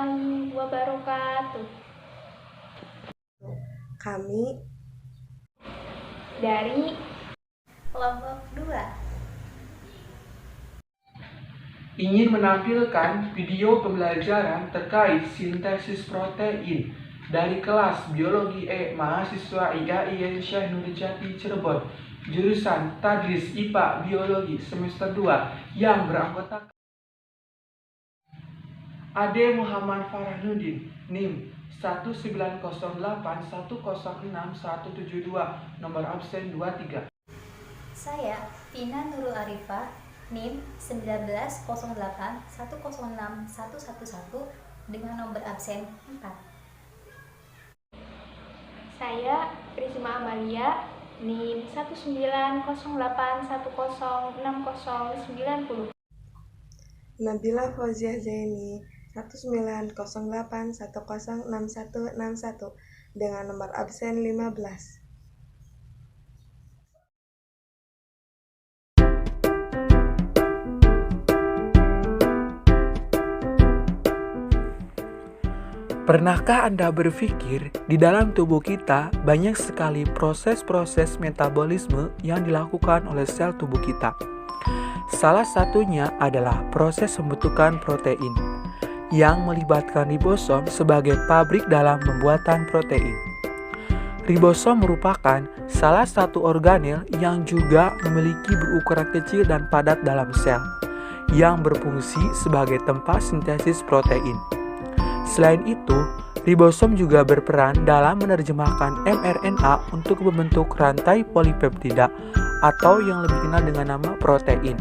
warahmatullahi wabarakatuh. Kami Dari kelompok 2 ingin menampilkan video pembelajaran terkait sintesis protein dari kelas Biologi E mahasiswa IAIN Syekh Nurjati Cirebon, jurusan Tadris IPA Biologi semester 2 yang beranggotakan Ade Muhammad Farhanuddin, NIM 19081061172, nomor absen 23. Saya Vina Nurul Arifah, NIM 19081061111 dengan nomor absen 4. saya Risma Amalia, NIM 19081060090. Nabila Fauziah Zaini 19081061161 dengan nomor absen 15. Pernahkah Anda berpikir di dalam tubuh kita banyak sekali proses-proses metabolisme yang dilakukan oleh sel tubuh kita? Salah satunya adalah proses pembentukan protein yang melibatkan ribosom sebagai pabrik dalam pembuatan protein. Ribosom merupakan salah satu organel yang juga memiliki berukuran kecil dan padat dalam sel, yang berfungsi sebagai tempat sintesis protein. Selain itu, ribosom juga berperan dalam menerjemahkan mRNA untuk membentuk rantai polipeptida atau yang lebih dikenal dengan nama protein,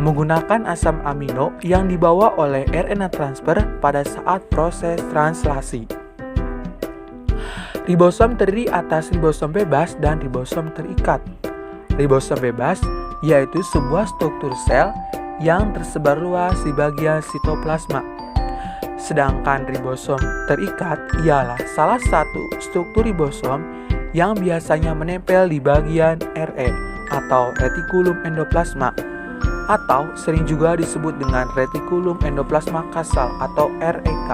menggunakan asam amino yang dibawa oleh RNA transfer pada saat proses translasi. Ribosom terdiri atas ribosom bebas dan ribosom terikat. Ribosom bebas yaitu sebuah struktur sel yang tersebar luas di bagian sitoplasma. Sedangkan ribosom terikat ialah salah satu struktur ribosom yang biasanya menempel di bagian RE atau retikulum endoplasma, atau sering juga disebut dengan retikulum endoplasma kasal atau REK.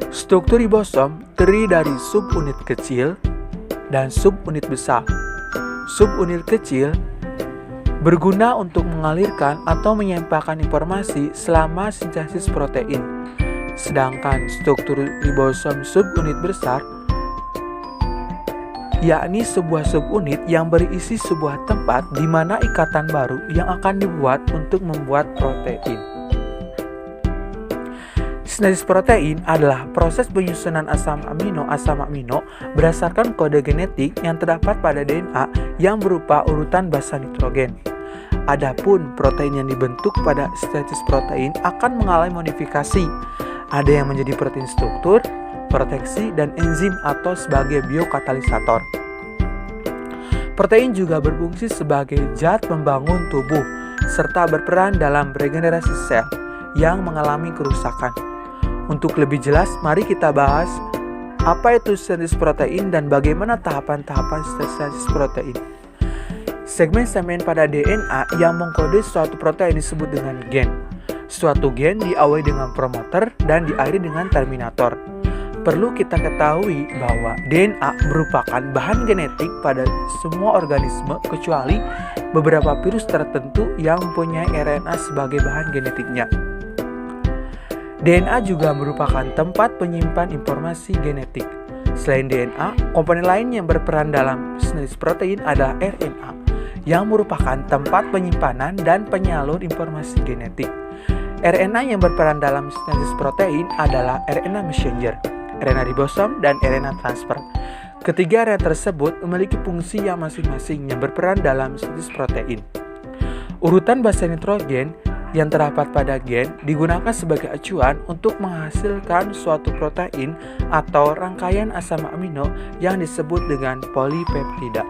Struktur ribosom terdiri dari subunit kecil dan subunit besar. Subunit kecil berguna untuk mengalirkan atau menyampaikan informasi selama sintesis protein. Sedangkan struktur ribosom subunit besar yakni sebuah subunit yang berisi sebuah tempat di mana ikatan baru yang akan dibuat untuk membuat protein. Sintesis protein adalah proses penyusunan asam amino berdasarkan kode genetik yang terdapat pada DNA yang berupa urutan basa nitrogen. Adapun protein yang dibentuk pada sintesis protein akan mengalami modifikasi. Ada yang menjadi protein struktur, proteksi, dan enzim atau sebagai biokatalisator. Protein juga berfungsi sebagai zat pembangun tubuh serta berperan dalam regenerasi sel yang mengalami kerusakan. Untuk lebih jelas, mari kita bahas apa itu sintesis protein dan bagaimana tahapan-tahapan sintesis protein. Segmen-segmen pada DNA yang mengkode suatu protein disebut dengan gen. Suatu gen diawali dengan promoter dan diakhiri dengan terminator. Perlu kita ketahui bahwa DNA merupakan bahan genetik pada semua organisme kecuali beberapa virus tertentu yang mempunyai RNA sebagai bahan genetiknya. DNA juga merupakan tempat penyimpan informasi genetik. Selain DNA, komponen lain yang berperan dalam sintesis protein adalah RNA, yang merupakan tempat penyimpanan dan penyalur informasi genetik. RNA yang berperan dalam sintesis protein adalah RNA messenger, RNA ribosom, dan RNA transfer. Ketiga RNA tersebut memiliki fungsi yang masing-masing yang berperan dalam sintesis protein. Urutan basa nitrogen yang terdapat pada gen digunakan sebagai acuan untuk menghasilkan suatu protein atau rangkaian asam amino yang disebut dengan polipeptida.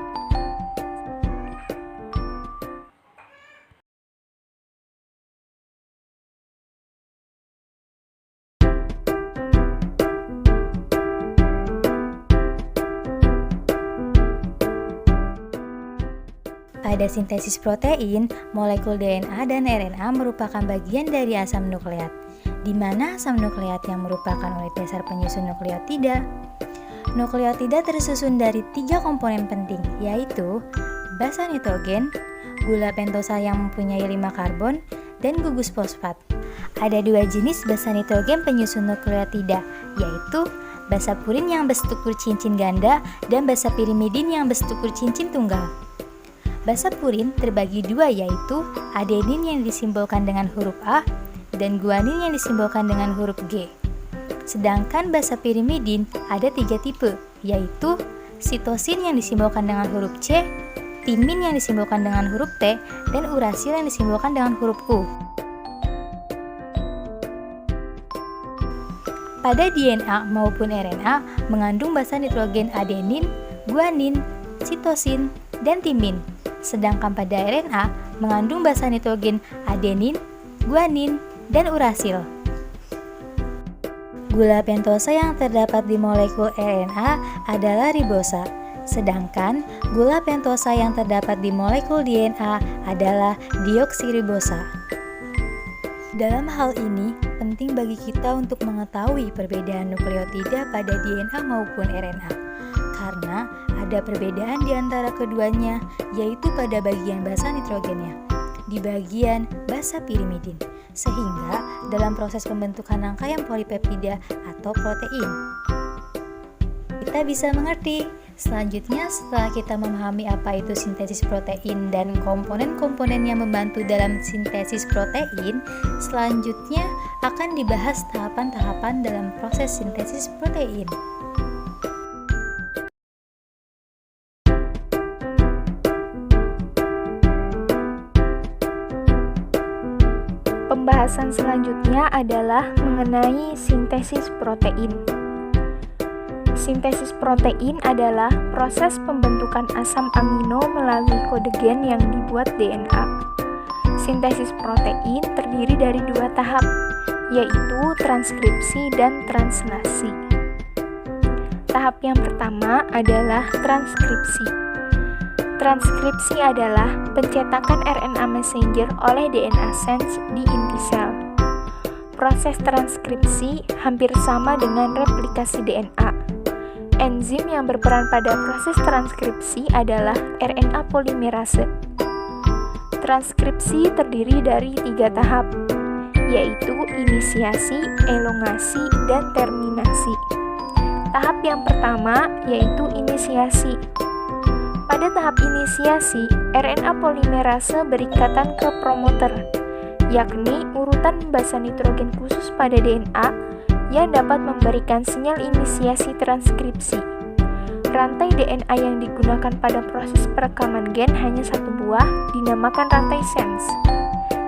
Pada sintesis protein, molekul DNA dan RNA merupakan bagian dari asam nukleat. Di mana asam nukleat yang merupakan unit dasar penyusun nukleotida? Nukleotida tersusun dari 3 komponen penting, yaitu basa nitrogen, gula pentosa yang mempunyai 5 karbon, dan gugus fosfat. Ada 2 jenis basa nitrogen penyusun nukleotida, yaitu basa purin yang berstruktur cincin ganda dan basa pirimidin yang berstruktur cincin tunggal. Basa purin terbagi 2, yaitu adenin yang disimbolkan dengan huruf A dan guanin yang disimbolkan dengan huruf G. Sedangkan basa pirimidin ada 3 tipe, yaitu sitosin yang disimbolkan dengan huruf C, timin yang disimbolkan dengan huruf T, dan urasil yang disimbolkan dengan huruf U. Pada DNA maupun RNA mengandung basa nitrogen adenin, guanin, sitosin, dan timin. Sedangkan pada RNA mengandung basa nitrogen adenin, guanin, dan urasil. Gula pentosa yang terdapat di molekul RNA adalah ribosa, sedangkan gula pentosa yang terdapat di molekul DNA adalah deoksiribosa. Dalam hal ini, penting bagi kita untuk mengetahui perbedaan nukleotida pada DNA maupun RNA, karena ada perbedaan di antara keduanya, yaitu pada bagian basa nitrogennya, di bagian basa pirimidin, sehingga dalam proses pembentukan rangkaian polipeptida atau protein. Kita bisa mengerti. Selanjutnya, setelah kita memahami apa itu sintesis protein dan komponen-komponen yang membantu dalam sintesis protein, selanjutnya akan dibahas tahapan-tahapan dalam proses sintesis protein. Pembahasan selanjutnya adalah mengenai sintesis protein. Sintesis protein adalah proses pembentukan asam amino melalui kode gen yang dibuat DNA. Sintesis protein terdiri dari 2 tahap, yaitu transkripsi dan translasi. Tahap yang pertama adalah transkripsi. Transkripsi adalah pencetakan RNA messenger oleh DNA sense di inti sel. Proses transkripsi hampir sama dengan replikasi DNA. Enzim yang berperan pada proses transkripsi adalah RNA polimerase. Transkripsi terdiri dari 3 tahap, yaitu inisiasi, elongasi, dan terminasi. Tahap yang pertama yaitu inisiasi. Pada tahap inisiasi, RNA polimerase berikatan ke promoter, yakni urutan basa nitrogen khusus pada DNA yang dapat memberikan sinyal inisiasi transkripsi. Rantai DNA yang digunakan pada proses perekaman gen hanya 1 buah, dinamakan rantai sense.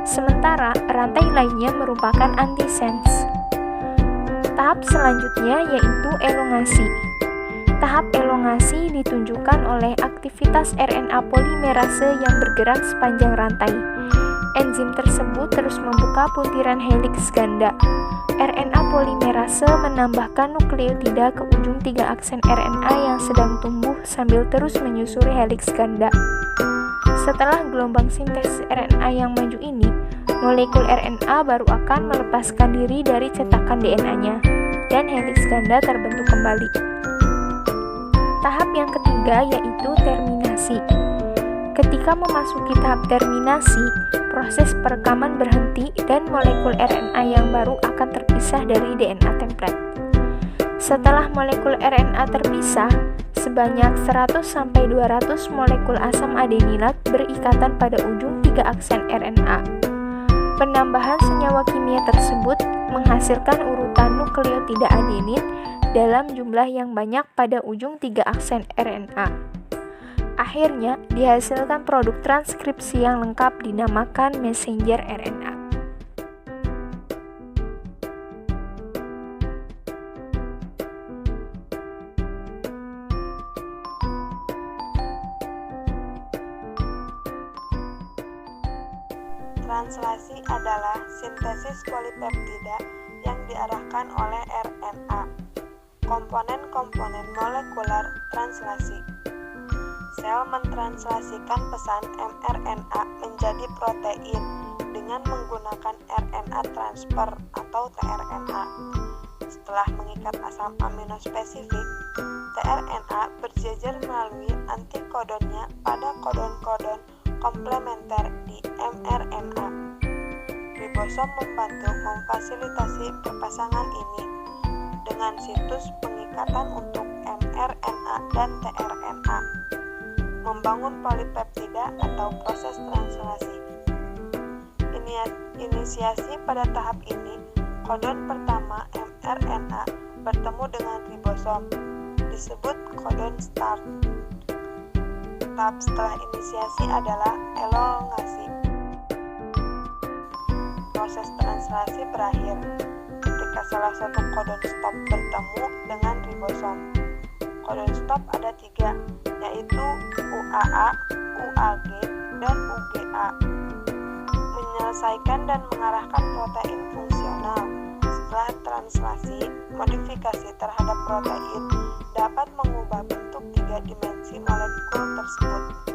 Sementara rantai lainnya merupakan antisense. Tahap selanjutnya yaitu elongasi. Tahap elongasi ditunjukkan oleh aktivitas RNA polimerase yang bergerak sepanjang rantai. Enzim tersebut terus membuka puntiran heliks ganda. RNA polimerase menambahkan nukleotida ke ujung 3 aksen RNA yang sedang tumbuh sambil terus menyusuri heliks ganda. Setelah gelombang sintesis RNA yang maju ini, molekul RNA baru akan melepaskan diri dari cetakan DNA-nya, dan heliks ganda terbentuk kembali. Tahap yang ketiga yaitu terminasi. Ketika memasuki tahap terminasi, proses perekaman berhenti dan molekul RNA yang baru akan terpisah dari DNA template. Setelah molekul RNA terpisah, sebanyak 100-200 molekul asam adenilat berikatan pada ujung 3 aksen RNA. Penambahan senyawa kimia tersebut menghasilkan urutan nukleotida adenin dalam jumlah yang banyak pada ujung 3 aksen RNA. Akhirnya, dihasilkan produk transkripsi yang lengkap dinamakan messenger RNA. Translasi adalah sintesis polipeptida yang diarahkan oleh RNA. Komponen-komponen molekular translasi. Sel mentranslasikan pesan mRNA menjadi protein dengan dengan menggunakan RNA transfer atau tRNA. Setelah mengikat asam amino spesifik, tRNA berjejer melalui antikodonnya pada kodon-kodon komplementer di mRNA. Ribosom membantu memfasilitasi perpasangan ini dengan situs pengikatan untuk mRNA dan tRNA, membangun polipeptida atau proses translasi. Inisiasi pada tahap ini, kodon pertama mRNA bertemu dengan ribosom, disebut kodon start. Tahap setelah inisiasi adalah elongasi. Proses translasi berakhir ketika salah satu kodon stop bertemu dengan ribosom. Kodon stop ada 3, yaitu UAA, UAG, dan UGA. Menyelesaikan dan mengarahkan protein fungsional. Setelah translasi, modifikasi terhadap protein dapat mengubah bentuk 3 dimensi molekul tersebut.